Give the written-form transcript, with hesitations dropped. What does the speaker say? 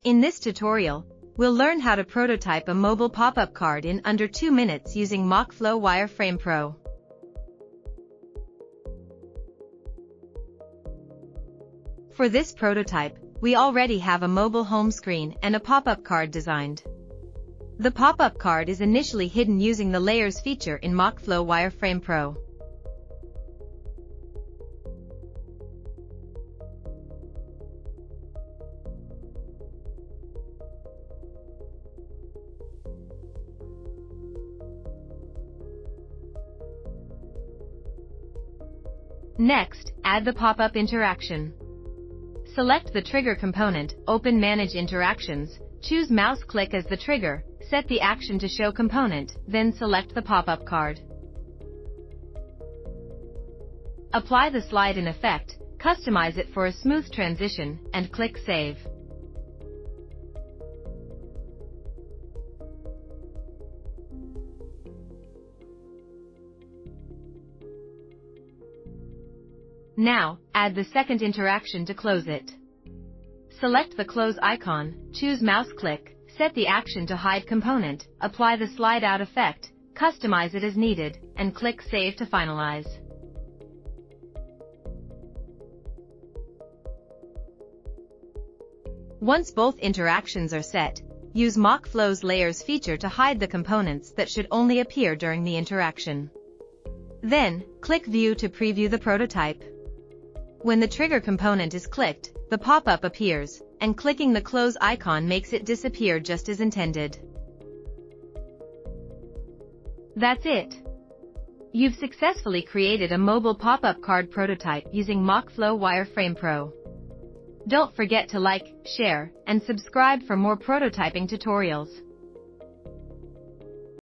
In this tutorial, we'll learn how to prototype a mobile pop-up card in under 2 minutes using MockFlow WireframePro. For this prototype, we already have a mobile home screen and a pop-up card designed. The pop-up card is initially hidden using the Layers feature in MockFlow WireframePro. Next, add the pop-up interaction. Select the trigger component, open Manage Interactions, choose mouse click as the trigger, set the action to show component, then select the pop-up card. Apply the slide-in effect, customize it for a smooth transition, and click Save. Now, add the second interaction to close it. Select the close icon, choose mouse click, set the action to hide component, apply the slide out effect, customize it as needed, and click Save to finalize. Once both interactions are set, use MockFlow's Layers feature to hide the components that should only appear during the interaction. Then, click View to preview the prototype. When the trigger component is clicked, the pop-up appears, and clicking the close icon makes it disappear just as intended. That's it! You've successfully created a mobile pop-up card prototype using MockFlow WireframePro. Don't forget to like, share, and subscribe for more prototyping tutorials.